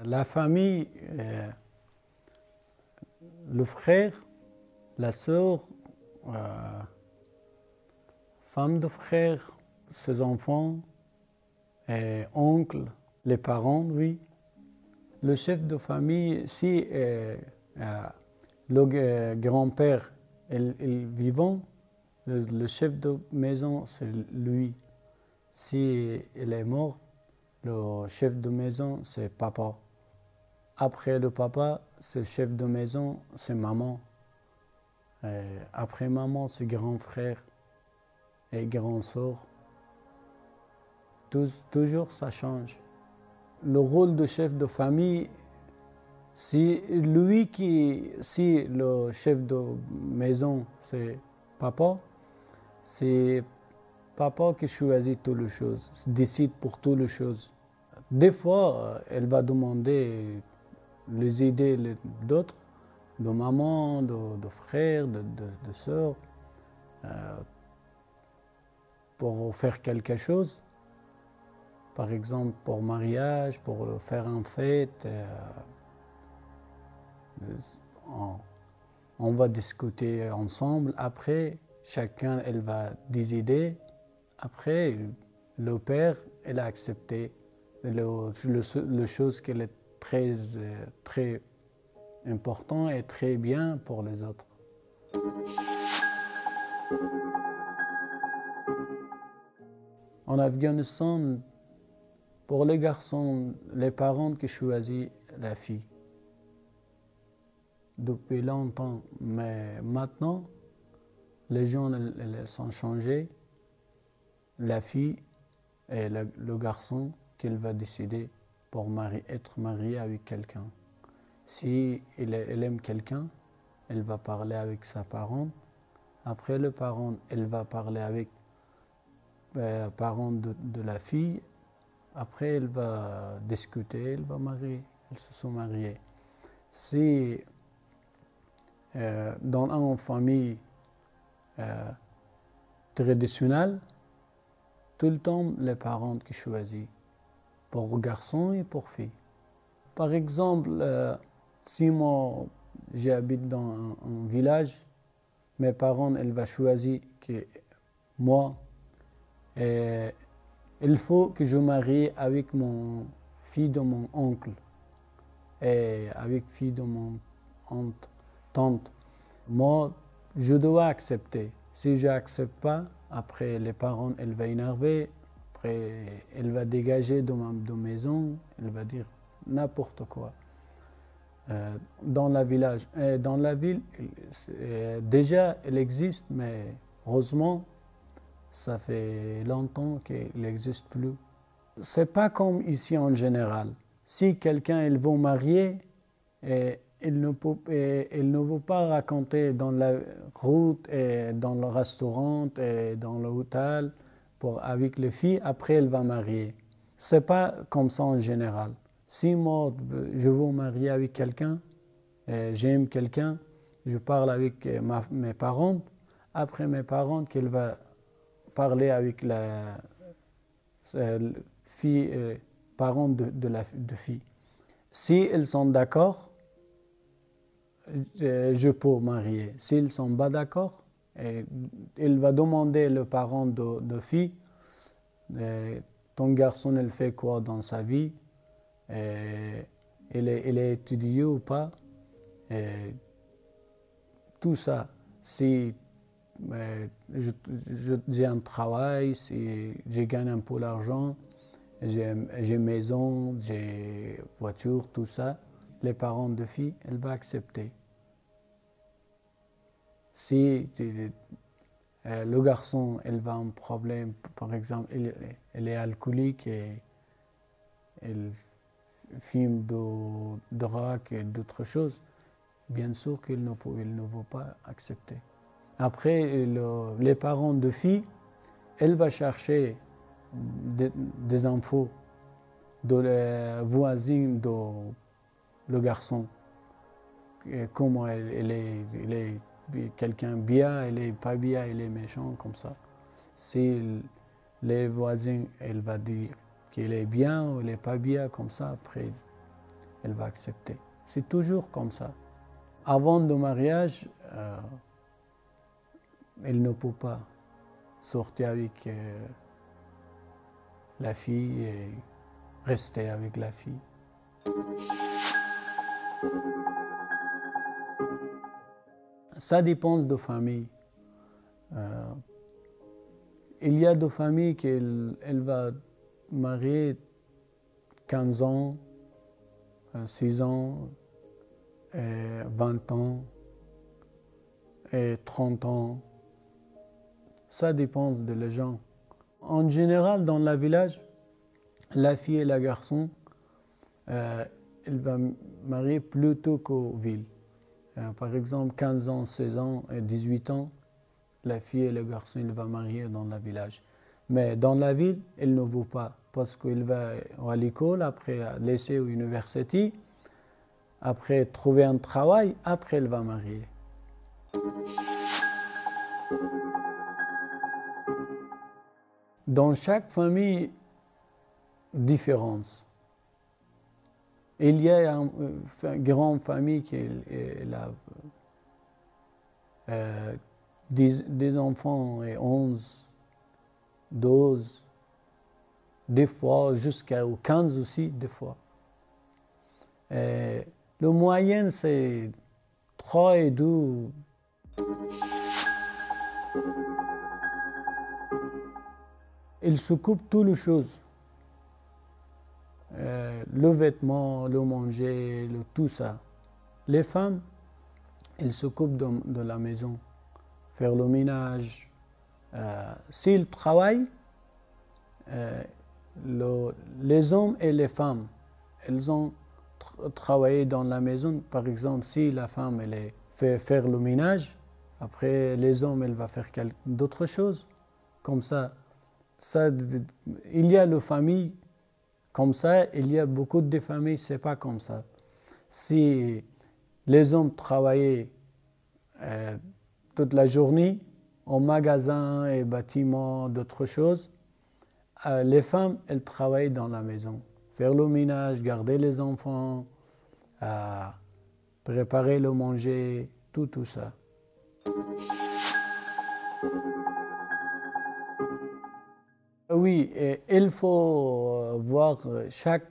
La famille, le frère, la sœur, femme de frère, ses enfants, et oncles, les parents, oui. Le chef de famille, si le grand-père est vivant, le chef de maison, c'est lui. Si il est mort, le chef de maison, c'est papa. Après le papa, c'est le chef de maison, c'est maman. Et après maman, c'est grand frère et grand sœur. Toujours, ça change. Le rôle de chef de famille, si le chef de maison, c'est papa qui choisit toutes les choses, décide pour toutes les choses. Des fois, elle va demander les idées d'autres, de maman, de frères, de sœurs, pour faire quelque chose. Par exemple, pour mariage, pour faire une fête. On va discuter ensemble. Après, chacun elle va décider. Après, le père, elle a accepté le chose qui est très important et très bien pour les autres. En Afghanistan, pour les garçons, les parents qui choisissent la fille. Depuis longtemps, mais maintenant, les gens elles sont changés. La fille et le garçon qu'il va décider pour être marié avec quelqu'un. Si elle aime quelqu'un, elle va parler avec sa parent. Après le parent, elle va parler avec le parent de la fille. Après, elle va discuter, elle va marier, elles se sont mariées. Si dans une famille traditionnelle, tout le temps, les parents qui choisissent, pour garçon et pour fille. Par exemple, si moi, j'habite dans un village, mes parents, ils vont choisir que moi, il faut que je marie avec mon fille de mon oncle et avec fille de mon tante. Moi, je dois accepter. Si je n'accepte pas, après les parents, elle va énerver, après elle va dégager de ma maison, elle va dire n'importe quoi. Dans la ville, déjà elle existe, mais heureusement, ça fait longtemps qu'elle n'existe plus. C'est pas comme ici en général. Si quelqu'un il veut marier, il ne veut pas raconter dans la route, et dans le restaurant, et dans l'hôtel, avec les filles, après elle va marier. C'est pas comme ça en général. Si moi, je veux marier avec quelqu'un, j'aime quelqu'un, je parle avec mes parents, après mes parents, qu'elle va parler avec la fille, parents de fille. Si ils sont d'accord, je peux marier. S'ils ne sont pas d'accord, il va demander le parent de fille, ton garçon, il fait quoi dans sa vie, il est étudié ou pas, tout ça. Si j'ai un travail, si je gagne un peu d'argent, j'ai maison, j'ai voiture, tout ça, les parents de fille, elle va accepter. Si le garçon, elle va un problème, par exemple, elle est alcoolique et elle fume de drogue et d'autres choses, bien sûr qu'il ne veut pas accepter. Après, les parents de fille, elle va chercher des infos de les voisins de le garçon. Et comment elle est quelqu'un bien, elle est pas bien, elle est méchant, comme ça. Si les voisins, elle va dire qu'elle est bien ou elle est pas bien, comme ça, après, elle va accepter. C'est toujours comme ça. Avant le mariage, elle ne peut pas sortir avec la fille et rester avec la fille. Ça dépend de famille. Il y a des familles qu'elle va marier 15 ans, 6 ans, 20 ans et 30 ans. Ça dépend de les gens. En général, dans le village, la fille et le garçon, elle va marier plus tôt qu'aux villes. Par exemple, 15 ans, 16 ans et 18 ans, la fille et le garçon, ils vont marier dans le village. Mais dans la ville, elle ne veut pas, parce qu'il va à l'école, après à lycée ou université, après trouver un travail, après elle va marier. Dans chaque famille, différence. Il y a une grande famille qui a des enfants, et 11, 12, des fois jusqu'à 15 aussi, des fois. Le moyen, c'est 3 et 2. Ils s'occupent de toutes les choses. Le vêtement, le manger, tout ça. Les femmes, elles s'occupent de la maison, faire le ménage. S'ils travaillent, les hommes et les femmes, elles ont travaillé dans la maison. Par exemple, si la femme elle fait faire le ménage, après les hommes, elle va faire d'autres choses. Comme ça, il y a les familles comme ça, il y a beaucoup de familles, c'est pas comme ça. Si les hommes travaillaient toute la journée au magasin et bâtiments, d'autres choses, les femmes, elles travaillent dans la maison. Faire le ménage, garder les enfants, préparer le manger, tout ça. Oui, et il faut voir chaque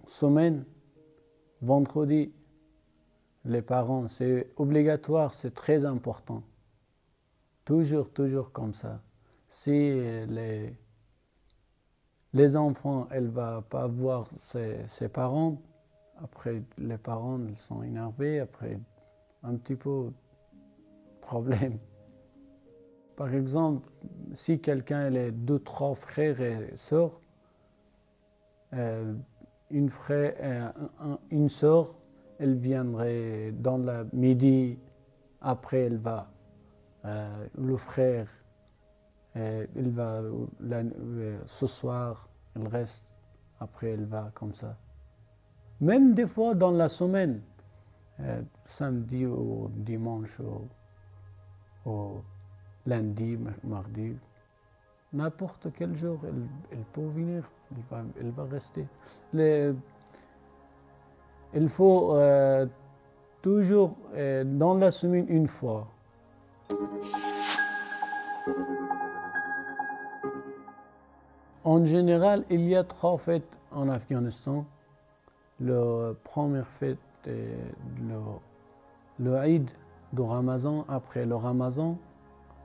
semaine, vendredi, les parents. C'est obligatoire, c'est très important. Toujours comme ça. Si les enfants, elles ne vont pas voir ses parents, après les parents, ils sont énervés, après un petit peu problème. Par exemple, si quelqu'un a 2, 3 frères et sœurs, une sœur, elle viendrait dans la midi, après elle va, le frère, il va ce soir, il reste, après elle va comme ça. Même des fois dans la semaine, samedi ou dimanche ou lundi, mardi, n'importe quel jour, elle peut venir, elle va rester. Il faut toujours dans la semaine une fois. En général, il y a 3 fêtes en Afghanistan. La première fête est le Eid du Ramadan. Après le Ramadan,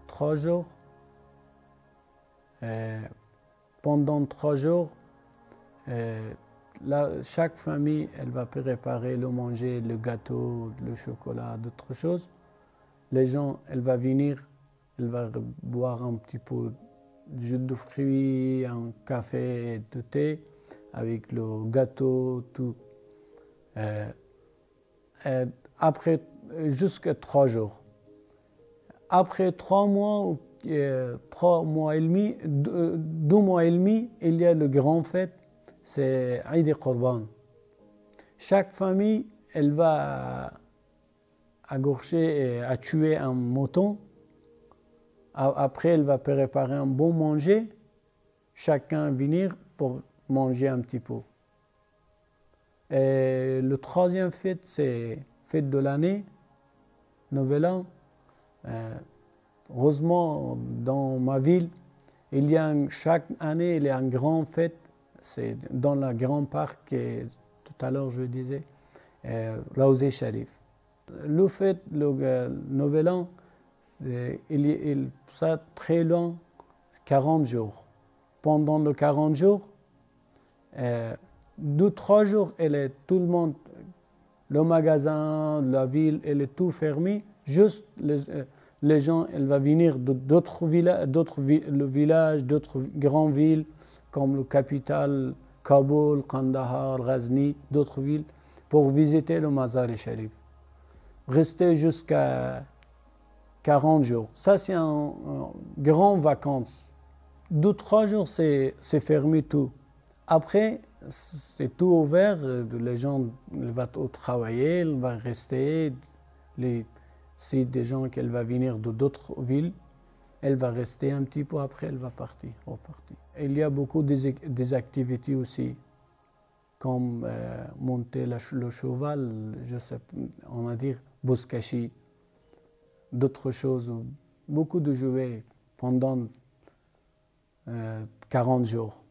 3 jours. Pendant 3 jours, chaque famille, elle va préparer le manger, le gâteau, le chocolat, d'autres choses. Les gens, elle va venir, elle va boire un petit peu de jus de fruits, un café et du thé avec le gâteau, tout. Après, jusqu'à 3 jours. Après 3 mois, 3 mois et demi, 2 mois et demi, il y a le grand fête, c'est Eid al-Qurban. Chaque famille, elle va égorger et tuer un mouton. Après, elle va préparer un bon manger. Chacun venir pour manger un petit peu. Et le troisième fête, c'est fête de l'année, Nouvel An. Heureusement, dans ma ville, chaque année, il y a une grande fête. C'est dans le grand parc, et tout à l'heure je disais, Rawza Sharif. Le fête, le Nouvel An, ça très long, 40 jours. Pendant les 40 jours, 2-3 jours, tout le monde, le magasin, la ville, elle est tout fermé. Juste les gens, elle va venir d'autres villages, d'autres grandes villes, comme le capitale, Kaboul, Kandahar, Ghazni, d'autres villes, pour visiter le Mazar-e-Sharif. Rester jusqu'à 40 jours. Ça, c'est un grand vacances. 2-3 jours, c'est fermé tout. Après, c'est tout ouvert. Les gens vont travailler, ils vont rester. Si des gens qui vont venir d'autres villes, elle va rester un petit peu, après elle va partir, repartir. Il y a beaucoup des activités aussi, comme monter le cheval, je sais, on va dire bouskashi, d'autres choses, beaucoup de jouets pendant 40 jours.